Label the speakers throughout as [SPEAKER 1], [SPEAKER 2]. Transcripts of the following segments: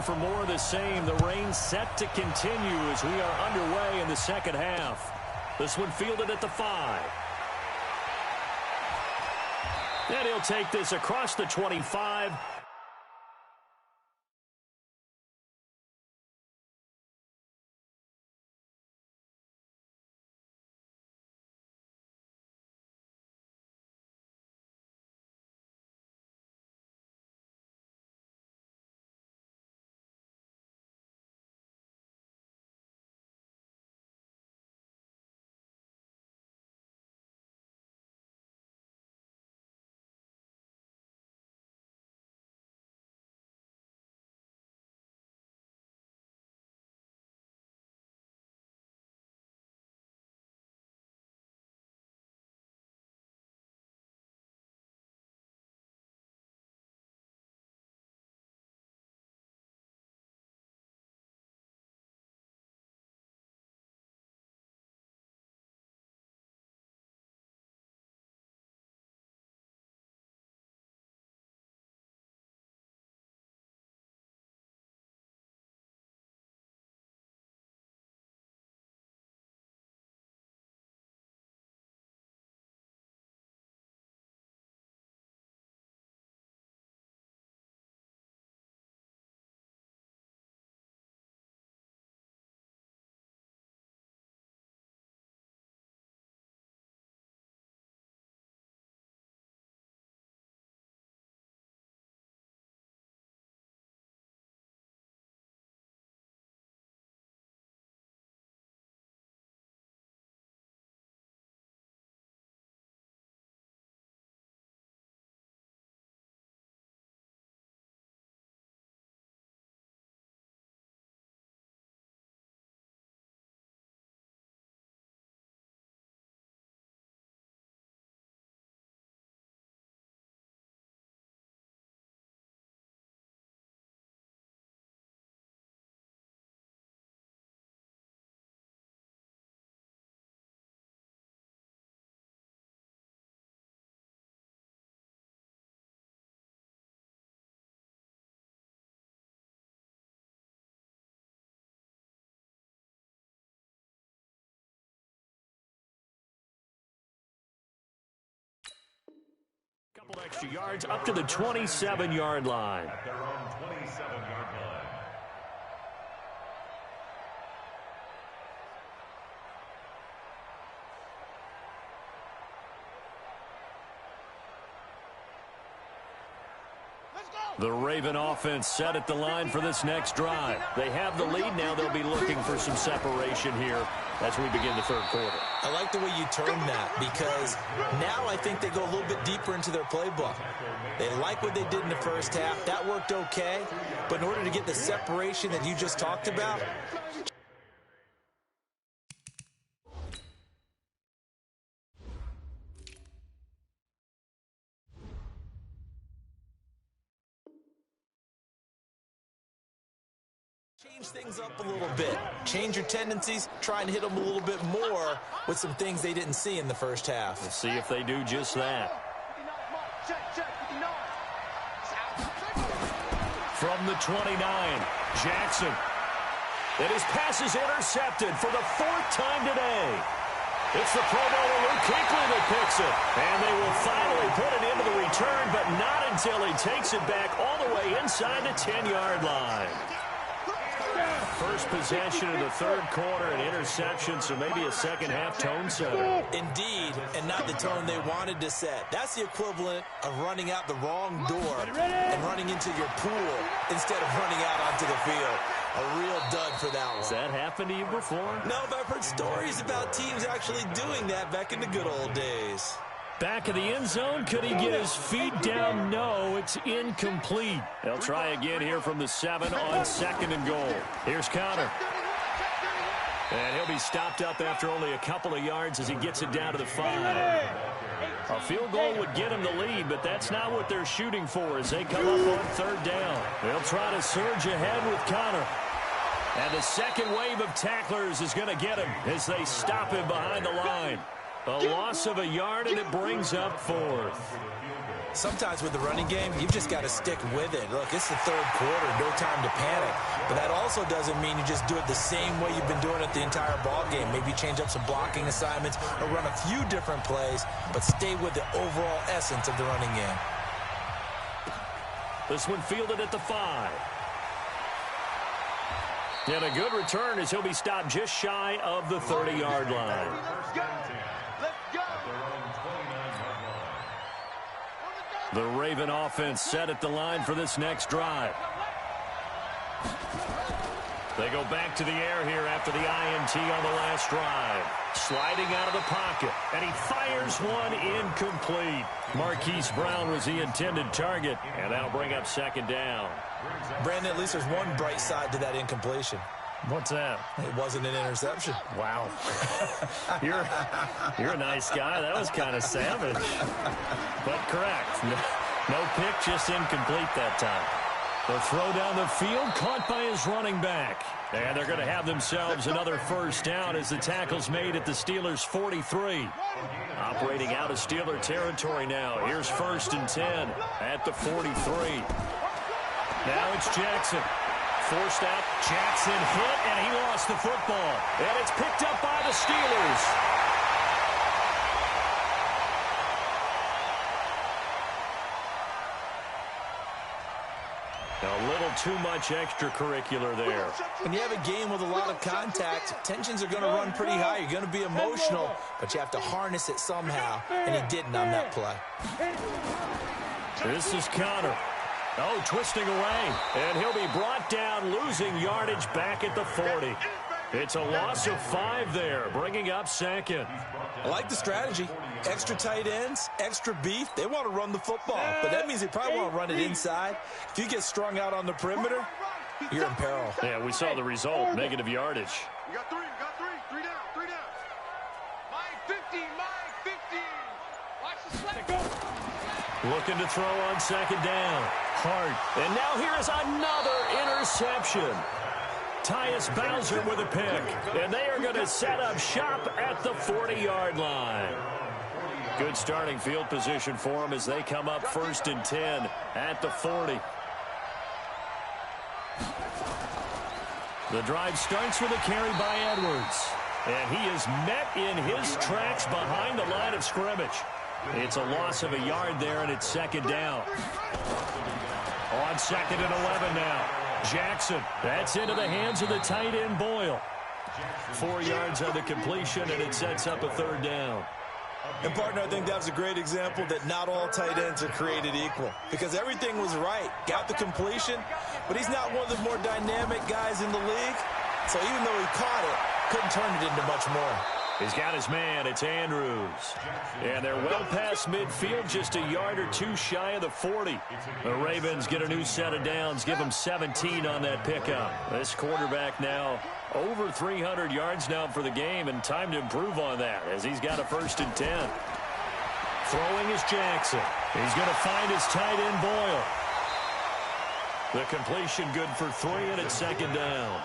[SPEAKER 1] for more of the same. The rain set to continue as we are underway in the second half. This one fielded at the 5. And he'll take this across the 25. Couple extra yards up to the 27-yard line.
[SPEAKER 2] At their own 27-yard line.
[SPEAKER 1] The Raven offense set at the line for this next drive. They have the lead now. They'll be looking for some separation here as we begin the third quarter.
[SPEAKER 3] I like the way you term that because now I think they go a little bit deeper into their playbook. They like what they did in the first half. That worked okay. But in order to get the separation that you just talked about, change things up a little bit. Change your tendencies. Try and hit them a little bit more with some things they didn't see in the first half.
[SPEAKER 1] We'll see if they do just that. From the 29, Jackson. And his pass is intercepted for the 4th time today. It's the Pro Bowler Luke Kuechly that picks it. And they will finally put it into the return, but not until he takes it back all the way inside the 10-yard line. First possession of the third quarter, an interception, so maybe a second-half tone setter.
[SPEAKER 3] Indeed, and not the tone they wanted to set. That's the equivalent of running out the wrong door and running into your pool instead of running out onto the field. A real dud for that one.
[SPEAKER 1] Has that happened to you before?
[SPEAKER 3] No, but I've heard stories about teams actually doing that back in the good old days.
[SPEAKER 1] Back of the end zone. Could he get his feet down? No, it's incomplete. They'll try again here from the 7 on 2nd and goal. Here's Connor. And he'll be stopped up after only a couple of yards as he gets it down to the 5. A field goal would get him the lead, but that's not what they're shooting for as they come up on 3rd down. They'll try to surge ahead with Connor. And the second wave of tacklers is going to get him as they stop him behind the line. A loss of a yard, and it brings up 4th.
[SPEAKER 3] Sometimes with the running game, you've just got to stick with it. Look, it's the third quarter, no time to panic. But that also doesn't mean you just do it the same way you've been doing it the entire ball game. Maybe change up some blocking assignments or run a few different plays, but stay with the overall essence of the running game.
[SPEAKER 1] This one fielded at the 5. And a good return as he'll be stopped just shy of the 30-yard line. The Raven offense set at the line for this next drive. They go back to the air here after the INT on the last drive. Sliding out of the pocket, and he fires one incomplete. Marquise Brown was the intended target, and that'll bring up second down.
[SPEAKER 3] Brandon, at least there's one bright side to that incompletion.
[SPEAKER 1] What's that?
[SPEAKER 3] It wasn't an interception.
[SPEAKER 1] Wow. You're a nice guy. That was kind of savage. But correct. No pick, just incomplete that time. The throw down the field, caught by his running back. And they're going to have themselves another first down as the tackle's made at the Steelers' 43. Operating out of Steeler territory now. Here's 1st and 10 at the 43. Now it's Jackson. Forced out. Jackson hit, and he lost the football. And it's picked up by the Steelers. A little too much extracurricular there.
[SPEAKER 3] When you have a game with a lot of contact, tensions are going to run pretty high. You're going to be emotional, but you have to harness it somehow, and he didn't on that play.
[SPEAKER 1] This is Connor. Oh, twisting away, and he'll be brought down, losing yardage back at the 40. It's a loss of 5 there, bringing up second.
[SPEAKER 3] I like the strategy. Extra tight ends, extra beef. They want to run the football, but that means they probably want to run it inside. If you get strung out on the perimeter, you're in peril.
[SPEAKER 1] Yeah, we saw the result, negative yardage.
[SPEAKER 2] You got 3, you got 3. 3 down, 3 down. Mike 50, Mike 50. Watch the slap.
[SPEAKER 1] Looking to throw on second down. Hart. And now here is another interception. Tyus Bowser with a pick. And they are going to set up shop at the 40-yard line. Good starting field position for them as they come up 1st and 10 at the 40. The drive starts with a carry by Edwards. And he is met in his tracks behind the line of scrimmage. It's a loss of a yard there, and it's second down. On 2nd and 11 now. Jackson, that's into the hands of the tight end Boyle. 4 yards on the completion, and it sets up a 3rd down.
[SPEAKER 3] And, partner, I think that was a great example that not all tight ends are created equal, because everything was right. Got the completion, but he's not one of the more dynamic guys in the league. So even though he caught it, couldn't turn it into much more.
[SPEAKER 1] He's got his man. It's Andrews. And they're well past midfield, just a yard or 2 shy of the 40. The Ravens get a new set of downs, give them 17 on that pickup. This quarterback now over 300 yards now for the game, and time to improve on that as he's got a 1st and 10. Throwing is Jackson. He's going to find his tight end Boyle. The completion good for 3, and it's 2nd down.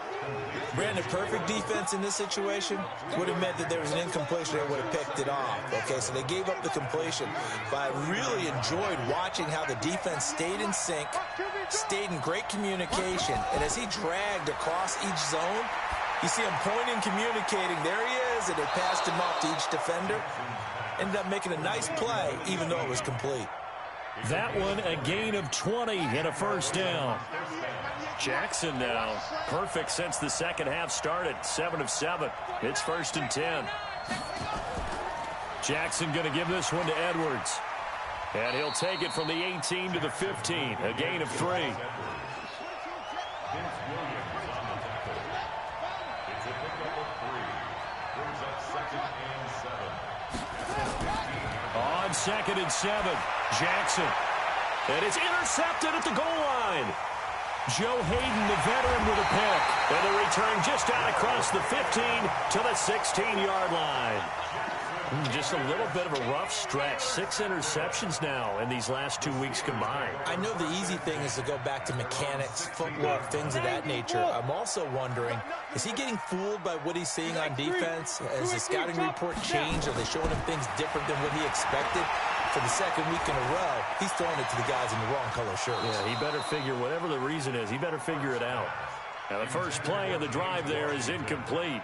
[SPEAKER 3] Brandon, perfect defense in this situation would have meant that there was an incompletion. They would have picked it off. Okay, so they gave up the completion. But I really enjoyed watching how the defense stayed in sync, stayed in great communication. And as he dragged across each zone, you see him pointing, communicating. There he is, and they passed him off to each defender. Ended up making a nice play, even though it was complete.
[SPEAKER 1] That one, a gain of 20 and a 1st down. Jackson now, perfect since the second half started, 7 of 7. It's 1st and 10. Jackson going to give this one to Edwards. And he'll take it from the 18 to the 15, a gain of 3. On 2nd and 7, Jackson. And it's intercepted at the goal line. Joe Hayden, the veteran, with a pick. And the return just out across the 15 to the 16-yard line. Just a little bit of a rough stretch. 6 interceptions now in these last 2 weeks combined.
[SPEAKER 3] I know the easy thing is to go back to mechanics, footwork, things of that nature. I'm also wondering, is he getting fooled by what he's seeing on defense? Has the scouting report changed? Are they showing him things different than what he expected? For the second week in a row, he's throwing it to the guys in the wrong color shirts.
[SPEAKER 1] Yeah, he better figure, whatever the reason is, he better figure it out. Now the first play of the drive there is incomplete.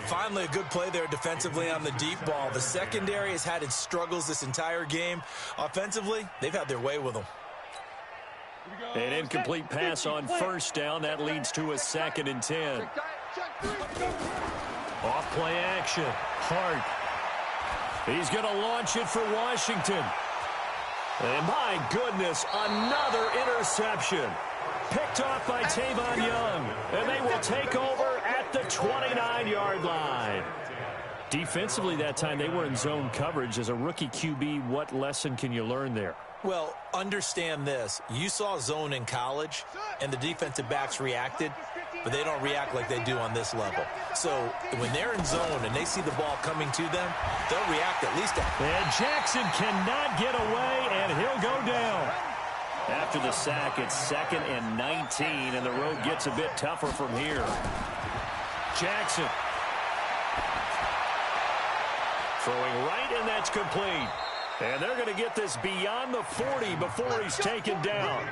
[SPEAKER 3] Finally, a good play there defensively on the deep ball. The secondary has had its struggles this entire game. Offensively, they've had their way with them.
[SPEAKER 1] An incomplete pass on first down. That leads to a 2nd and 10. Off play action. Hart. He's going to launch it for Washington. And my goodness, another interception. Picked off by Tavon Young. And they will take over at the 29-yard line. Defensively that time, they were in zone coverage. As a rookie QB, what lesson can you learn there?
[SPEAKER 3] Well, understand this. You saw zone in college, and the defensive backs reacted, but they don't react like they do on this level. So when they're in zone and they see the ball coming to them, they'll react at least.
[SPEAKER 1] And Jackson cannot get away, and he'll go down. After the sack, it's 2nd and 19, and the road gets a bit tougher from here. Jackson. Throwing right, and that's complete. And they're going to get this beyond the 40 before he's taken down.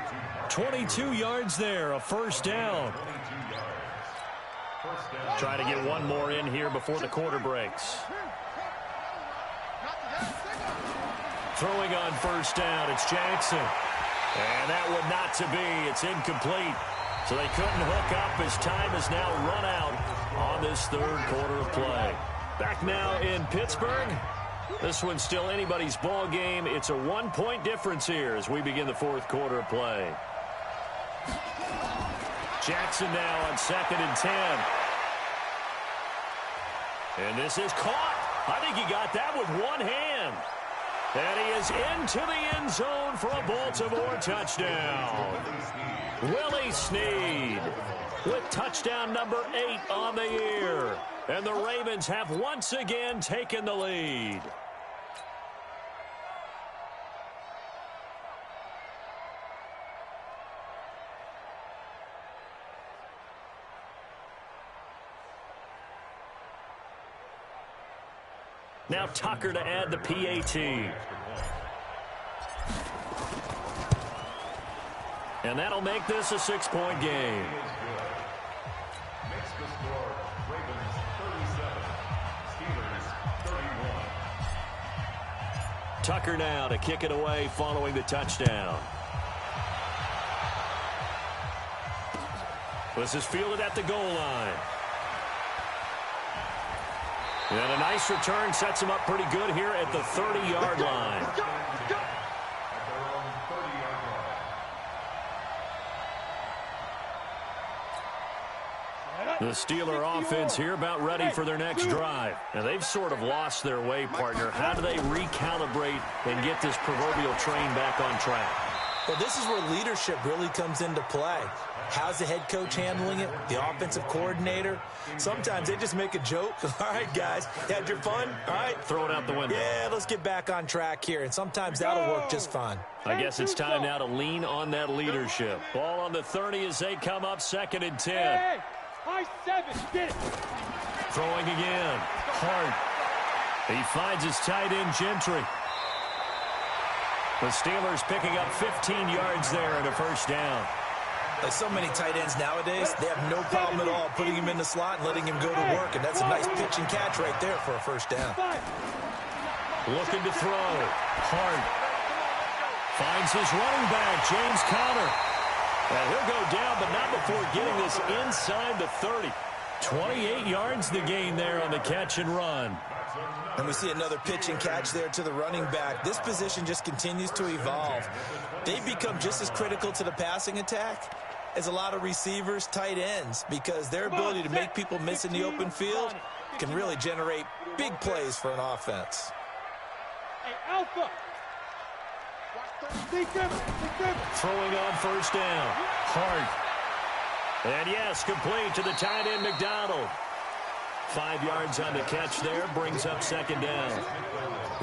[SPEAKER 1] 22 yards there, a first down. Try to get one more in here before the quarter breaks. Throwing on first down, it's Jackson. And that one not to be. It's incomplete. So they couldn't hook up as time has now run out on this third quarter of play. Back now in Pittsburgh. This one's still anybody's ball game. It's a 1-point difference here as we begin the fourth quarter of play. Jackson now on 2nd and 10. And this is caught. I think he got that with one hand. And he is into the end zone for a Baltimore touchdown. Willie Snead with touchdown number 8 on the year. And the Ravens have once again taken the lead. Now Tucker to add the PAT. And that'll make this a 6-point game. Tucker now to kick it away following the touchdown. This is fielded at the goal line. And a nice return sets him up pretty good here at the 30-yard line. The Steeler offense here about ready for their next drive. And they've sort of lost their way, partner. How do they recalibrate and get this proverbial train back on track?
[SPEAKER 3] Well, this is where leadership really comes into play. How's the head coach handling it? The offensive coordinator? Sometimes they just make a joke. All right, guys, had your fun? All right.
[SPEAKER 1] Throw it out the window.
[SPEAKER 3] Yeah, let's get back on track here. And sometimes that'll work just fine.
[SPEAKER 1] I guess it's time now to lean on that leadership. Ball on the 30 as they come up 2nd and 10.
[SPEAKER 2] Hey, high 7, get it.
[SPEAKER 1] Throwing again. Hart. He finds his tight end, Gentry. The Steelers picking up 15 yards there and a first down.
[SPEAKER 3] Like so many tight ends nowadays, they have no problem at all putting him in the slot and letting him go to work. And that's a nice pitch and catch right there for a first down.
[SPEAKER 1] Looking to throw. Hart finds his running back, James Conner. And he'll go down, but not before getting this inside the 30. 28 yards the gain there on the catch and run.
[SPEAKER 3] And we see another pitch and catch there to the running back. This position just continues to evolve. They become just as critical to the passing attack as a lot of receivers, tight ends, because their ability to make people miss in the open field can really generate big plays for an offense.
[SPEAKER 2] Hey, Alpha.
[SPEAKER 1] Throwing on first down. Hart. And yes, complete to the tight end, McDonald. 5 yards on the catch there, brings up 2nd down.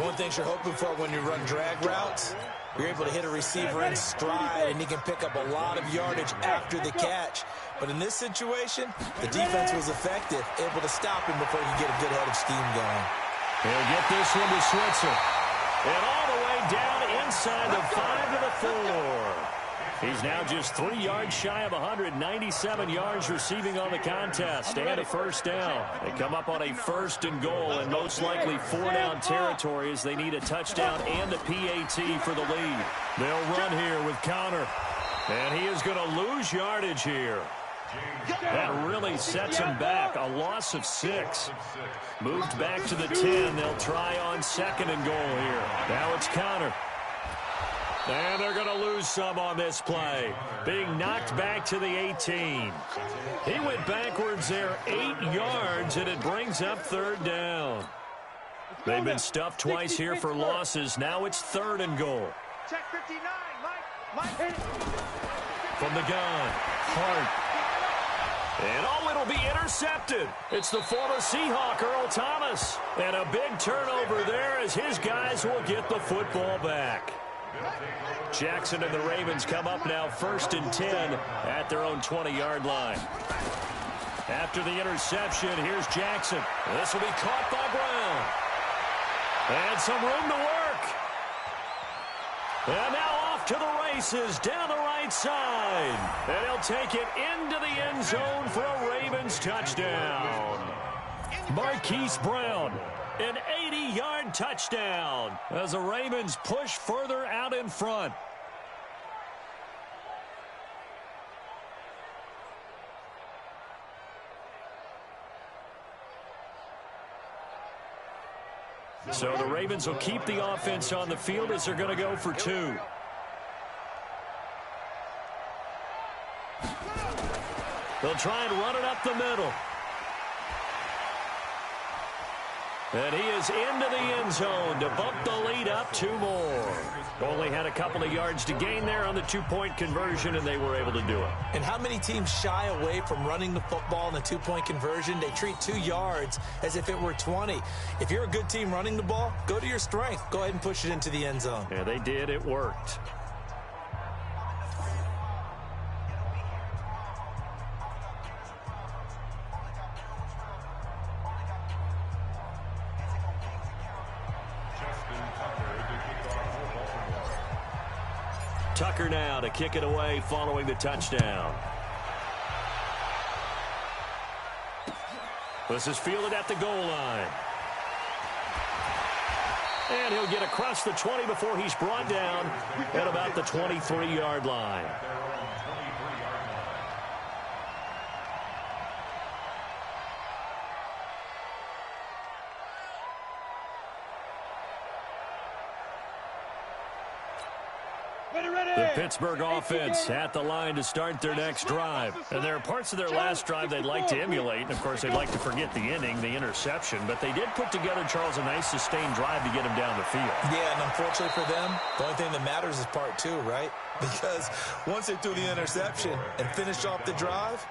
[SPEAKER 3] One thing you're hoping for when you run drag routes, you're able to hit a receiver in stride, and he can pick up a lot of yardage after the catch. But in this situation, the defense was effective, able to stop him before he could get a good head of steam going.
[SPEAKER 1] He'll get this one to Switzer. And all the way down inside the 5 to the 4. He's now just 3 yards shy of 197 yards receiving on the contest and a first down. They come up on a 1st and goal and most likely 4-down territory as they need a touchdown and a PAT for the lead. They'll run here with Connor. And he is going to lose yardage here. That really sets him back. A loss of 6. Moved back to the 10. They'll try on 2nd and goal here. Now it's Connor. And they're going to lose some on this play. Being knocked back to the 18. He went backwards there 8 yards, and it brings up 3rd down. They've been stuffed twice here for losses. Now it's 3rd and goal.
[SPEAKER 2] Check 59, Mike.
[SPEAKER 1] From the gun, Hart. And it'll be intercepted. It's the former Seahawk, Earl Thomas. And a big turnover there as his guys will get the football back. Jackson and the Ravens come up now 1st and 10 at their own 20-yard line. After the interception, here's Jackson. This will be caught by Brown. And some room to work. And now off to the races down the right side. And he'll take it into the end zone for a Ravens touchdown. Marquise Brown, an 80-yard touchdown as the Ravens push further out in front. So the Ravens will keep the offense on the field as they're going to go for 2. They'll try and run it up the middle. And he is into the end zone to bump the lead up 2 more. Only had a couple of yards to gain there on the 2-point conversion, and they were able to do it.
[SPEAKER 3] And how many teams shy away from running the football in the 2-point conversion? They treat 2 yards as if it were 20. If you're a good team running the ball, go to your strength. Go ahead and push it into the end zone.
[SPEAKER 1] Yeah, they did. It worked. Tucker now to kick it away following the touchdown. This is fielded at the goal line. And he'll get across the 20 before he's brought down at about the 23-yard line. The Pittsburgh offense at the line to start their next drive. And there are parts of their last drive they'd like to emulate. And, of course, they'd like to forget the inning, the interception. But they did put together, Charles, a nice sustained drive to get him down the field.
[SPEAKER 3] Yeah, and unfortunately for them, the only thing that matters is part 2, right? Because once they threw the interception and finished off the drive,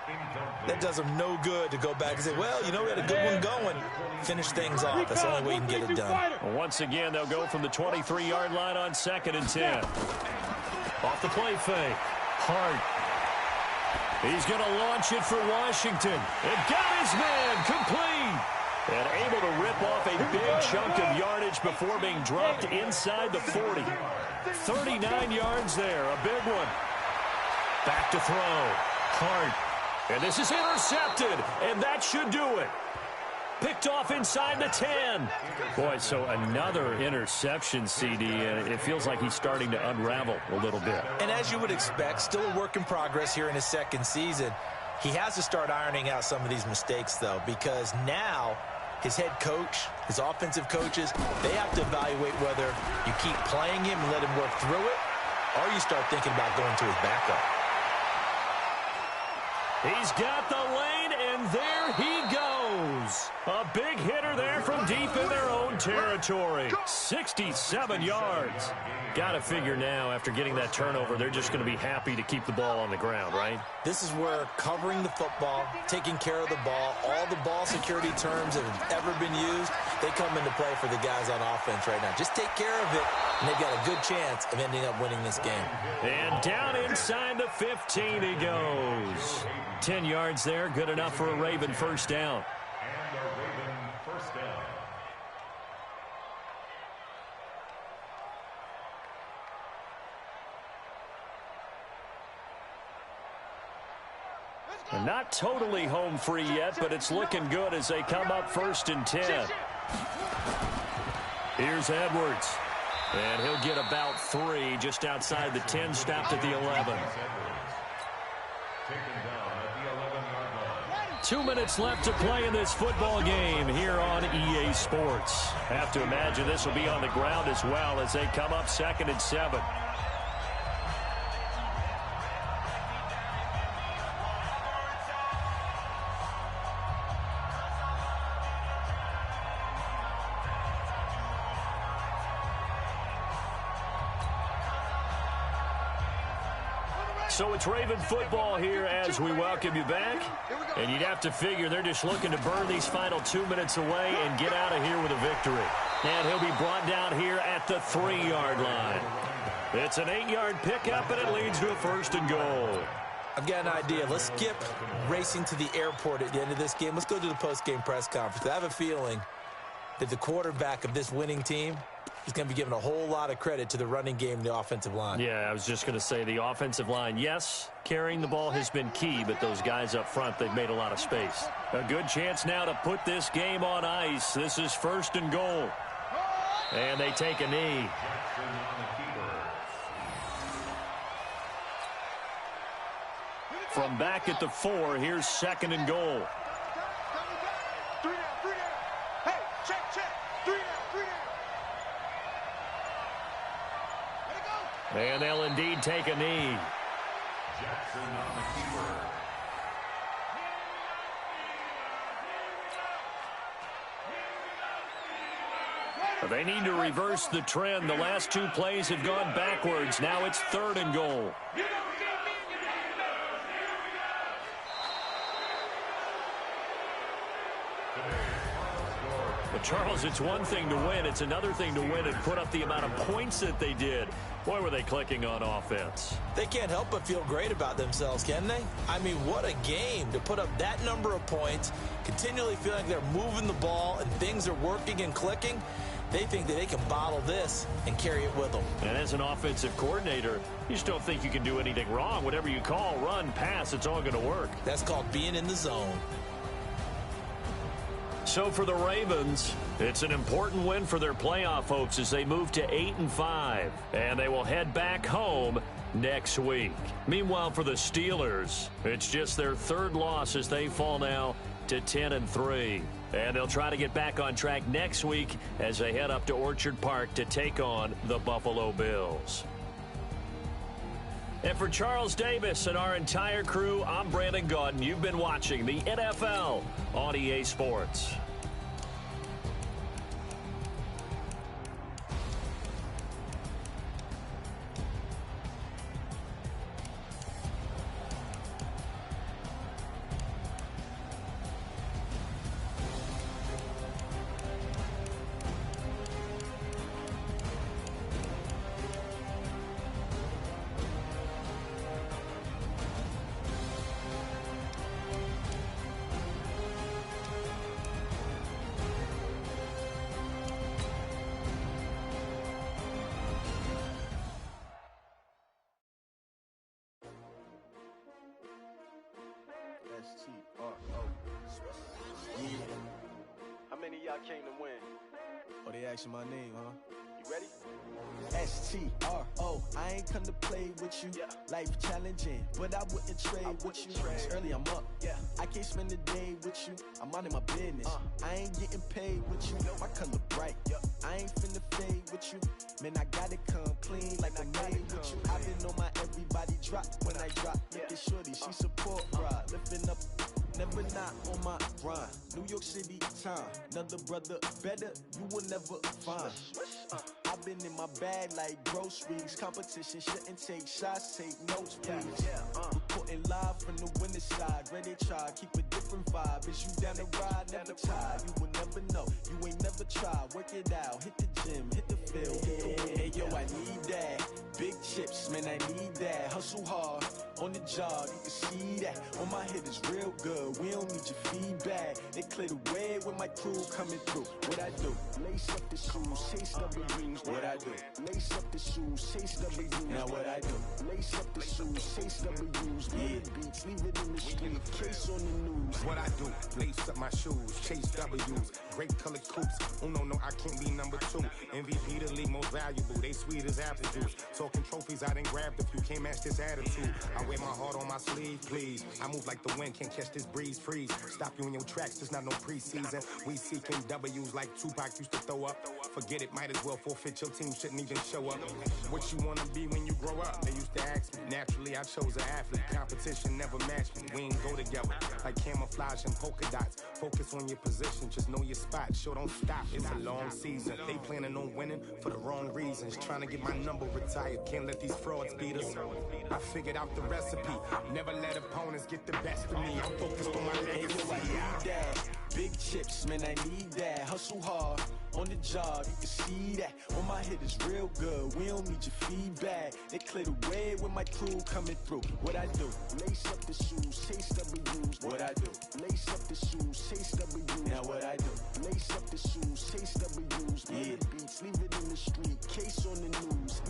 [SPEAKER 3] that does them no good to go back and say, well, you know, we had a good one going. Finish things off. That's the only way you can get it done.
[SPEAKER 1] Well, once again, they'll go from the 23-yard line on 2nd and 10. Off the play fake. Hart. He's going to launch it for Washington. It got his man complete. And able to rip off a big chunk of yardage before being dropped inside the 40. 39 yards there. A big one. Back to throw. Hart. And this is intercepted. And that should do it. Picked off inside the 10. Boy, so another interception, CD. It feels like he's starting to unravel a little bit.
[SPEAKER 3] And as you would expect, still a work in progress here in his 2nd season. He has to start ironing out some of these mistakes, though, because now his head coach, his offensive coaches, they have to evaluate whether you keep playing him and let him work through it, or you start thinking about going to his backup.
[SPEAKER 1] He's got the lane, and there he goes. A big hitter there from deep in their own territory. 67 yards. Got to figure now, after getting that turnover, they're just going to be happy to keep the ball on the ground, right?
[SPEAKER 3] This is where covering the football, taking care of the ball, all the ball security terms that have ever been used, they come into play for the guys on offense right now. Just take care of it, and they've got a good chance of ending up winning this game.
[SPEAKER 1] And down inside the 15 he goes. 10 yards there, good enough for a Raven first down. Not totally home free yet, but it's looking good as they come up 1st and 10. Here's Edwards. And he'll get about 3 just outside the 10, stopped at the 11. 2 minutes left to play in this football game here on EA Sports. Have to imagine this will be on the ground as well as they come up 2nd and 7. So it's Raven football here as we welcome you back. And you'd have to figure they're just looking to burn these final 2 minutes away and get out of here with a victory. And he'll be brought down here at the 3-yard line. It's an 8-yard pickup, and it leads to a 1st and goal.
[SPEAKER 3] I've got an idea. Let's skip racing to the airport at the end of this game. Let's go to the post-game press conference. I have a feeling that the quarterback of this winning team is going to be giving a whole lot of credit to the running game and the offensive line.
[SPEAKER 1] Yeah, I was just going to say the offensive line, yes, carrying the ball has been key, but those guys up front, they've made a lot of space. A good chance now to put this game on ice. This is 1st and goal. And they take a knee. From back at the 4, here's 2nd and goal. And they'll indeed take a knee. They need to reverse the trend. The last 2 plays have gone backwards. Now it's 3rd and goal. But Charles, it's one thing to win. It's another thing to win and put up the amount of points that they did. Boy, were they clicking on offense.
[SPEAKER 3] They can't help but feel great about themselves, can they? I mean, what a game to put up that number of points, continually feeling like they're moving the ball and things are working and clicking. They think that they can bottle this and carry it with them.
[SPEAKER 1] And as an offensive coordinator, you just don't think you can do anything wrong. Whatever you call, run, pass, it's all going to work.
[SPEAKER 3] That's called being in the zone.
[SPEAKER 1] So for the Ravens, it's an important win for their playoff hopes as they move to 8-5. And they will head back home next week. Meanwhile, for the Steelers, it's just their 3rd loss as they fall now to 10-3. And they'll try to get back on track next week as they head up to Orchard Park to take on the Buffalo Bills. And for Charles Davis and our entire crew, I'm Brandon Gaudin. You've been watching the NFL on EA Sports.
[SPEAKER 4] How many of y'all came to win?
[SPEAKER 5] Oh, they asking my name, huh?
[SPEAKER 4] You ready?
[SPEAKER 5] S-T-R-O, I ain't come to play with you.
[SPEAKER 4] Yeah.
[SPEAKER 5] Life challenging, but I wouldn't trade with you. It's early, I'm up.
[SPEAKER 4] Yeah.
[SPEAKER 5] I can't spend the day with you. I'm out in my business. I ain't getting paid with you. My color bright. I ain't finna fade with you. Man, I gotta come clean like I made with you. I been on my everybody drop when I drop. Look at shorty, she support ride. Lifting up, never not on my grind. New York City time, another brother better, you will never find. I've been in my bag like groceries. Competition shouldn't take shots, take notes, please. Reporting live from the winning side. Ready to try, keep a different vibe. Is you down the ride, never tired. You will never know, you ain't never tried. Work it out, hit the gym, hit the feel. Hey yo, I need that. Big chips, man, I need that. Hustle hard on the job, you can see that. On my head is real good, we don't need your feedback. They clear the way with my crew coming through. What I do? Lace up the shoes, chase W's. What I do? Lace up the shoes, chase W's. Now what I do? Lace up the shoes, chase W's. Yeah, beats, leave it in the street, case on the news.
[SPEAKER 6] What I do? Lace up my shoes, chase W's. Great colored coops. Oh no, I can't be number 2. MVP the league most valuable. They sweet as apple juice. Talking trophies, I done grabbed a few. Can't match this attitude. I wear my heart on my sleeve, please. I move like the wind, can't catch this breeze, freeze. Stop you in your tracks, there's not no preseason. We seeking W's like Tupac used to throw up. Forget it, might as well forfeit. Your team shouldn't even show up. What you wanna be when you grow up? They used to ask me. Naturally, I chose an athlete. Competition never matched me. We ain't go together like camouflage and polka dots. Focus on your position, just know your spot. Sure, don't stop. It's a long season. They planning on winning for the wrong reasons. Trying to get my number retired. Can't let these frauds beat us. I figured out the recipe. Never let opponents get the best of me. I'm focused on my legacy.
[SPEAKER 5] I need that. Big chips, man, I need that. Hustle hard on the job, you can see that. On my head is real good, we don't need your feedback. They clear the way with my crew coming through. What I do? Lace up the shoes, chase W's. What I do? Lace up the shoes, chase W's. Now what I do? Lace up the shoes, chase W's. Yeah, beats, leave it in the street, case on the news.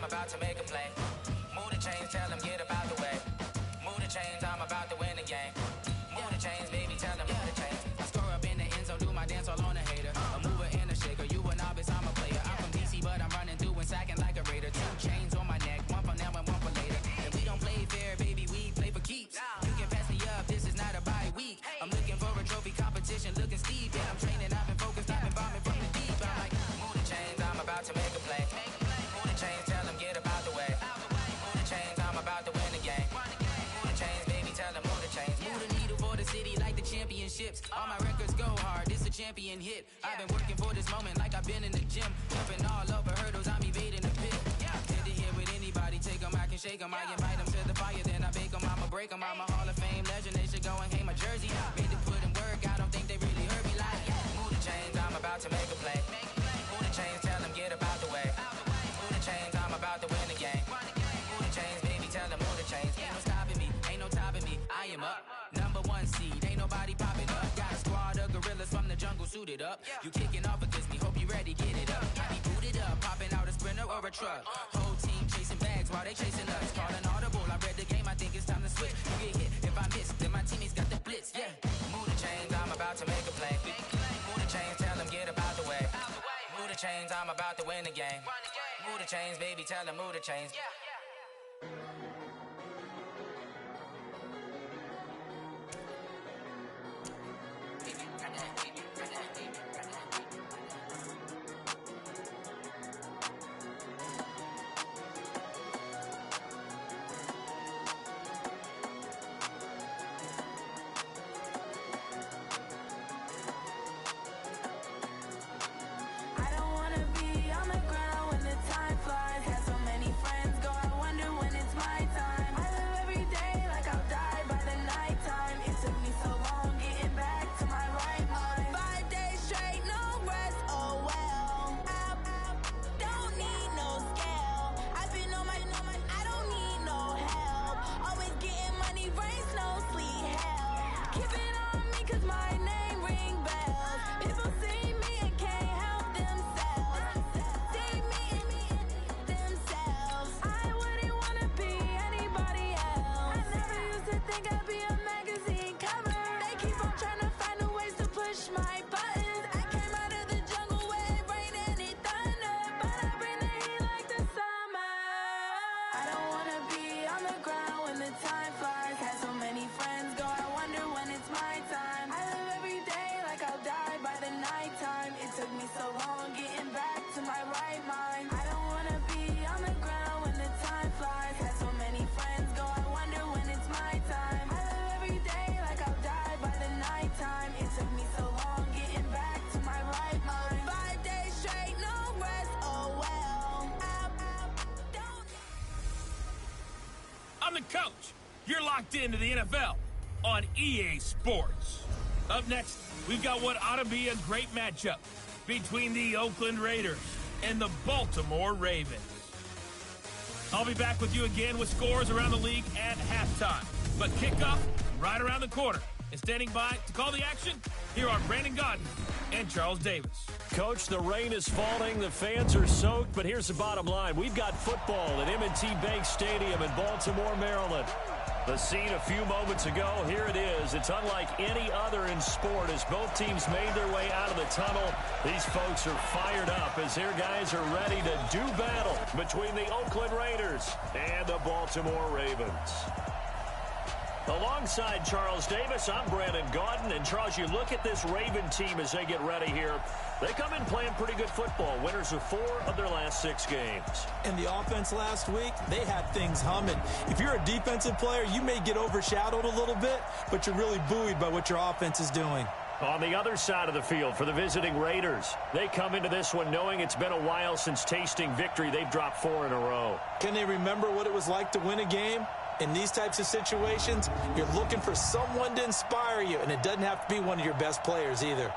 [SPEAKER 7] About to make a play. Move the chains, tell them get up out the way. Move the chains, I'm about to win the game. Move the chains, baby, tell them move the chains. I score up in the end zone, do my dance all on a hater. A mover and a shaker, you a novice, I'm a player. I'm from DC, but I'm running through and sacking like a raider. 2 chains on my neck, one for now and one for later. And we don't play fair, baby, we play for keeps. You can pass me up, this is not a bye week. I'm looking for a trophy competition, looking steep. Yeah, I'm training, I've been focused, I've been bombing from the deep. I'm like, move the chains, I'm about to make a play. Move the chains, tell them get up out the way. Move the chains, I'm about to win the game. Move the chains, baby, tell them move the chains. Move the needle for the city like the championships. All my records go hard, this a champion hit. I've been working for this moment like I've been in the gym. Jumping all over hurdles, I'm evading the pit. Did to hit with anybody, take them, I can shake them. I invite them to the fire, then I bake them, I'ma break them. I'm a Hall of Fame legend, they should go and hang my jersey. Made to put in work, I don't think they really heard me like. Move the chains, I'm about to make a play. Move the chains, tell them get up out the way. Move the chains, I'm about to win the game. Move the chains, baby, tell them move the chains. Ain't no stopping me, ain't no topping me. I am up, #1 seed, ain't nobody popping up. Got a squad of gorillas from the jungle suited up. You kicking off against me, hope you ready, get it up. I be booted up, popping out a sprinter or a truck. Whole team chasing bags while they chasing us. Calling audible, I read the game, I think it's time to switch. You get hit, if I miss, then my teammates got the blitz, yeah. Move the chains, I'm about to make a play. Move the chains, tell them get up out the way. Move the chains, I'm about to win the game. Move the chains, baby, tell them move the chains.
[SPEAKER 8] Took me so long getting back the coach. You're locked into the NFL on EA Sports. Up next, we've got what ought to be a great matchup between the Oakland Raiders and the Baltimore Ravens. I'll be back with you again with scores around the league at halftime. But kickoff right around the corner. And standing by to call the action, here are Brandon Gaudin and Charles Davis.
[SPEAKER 1] Coach, the rain is falling, the fans are soaked, but here's the bottom line. We've got football at M&T Bank Stadium in Baltimore, Maryland. The scene a few moments ago, here it is. It's unlike any other in sport as both teams made their way out of the tunnel. These folks are fired up as their guys are ready to do battle between the Oakland Raiders and the Baltimore Ravens. Alongside Charles Davis, I'm Brandon Gaudin. And, Charles, you look at this Raven team as they get ready here. They come in playing pretty good football, winners of 4 of their last 6 games.
[SPEAKER 3] And the offense last week, they had things humming. If you're a defensive player, you may get overshadowed a little bit, but you're really buoyed by what your offense is doing.
[SPEAKER 1] On the other side of the field for the visiting Raiders, they come into this one knowing it's been a while since tasting victory. They've dropped 4 in a row.
[SPEAKER 3] Can they remember what it was like to win a game? In these types of situations, you're looking for someone to inspire you, and it doesn't have to be one of your best players either.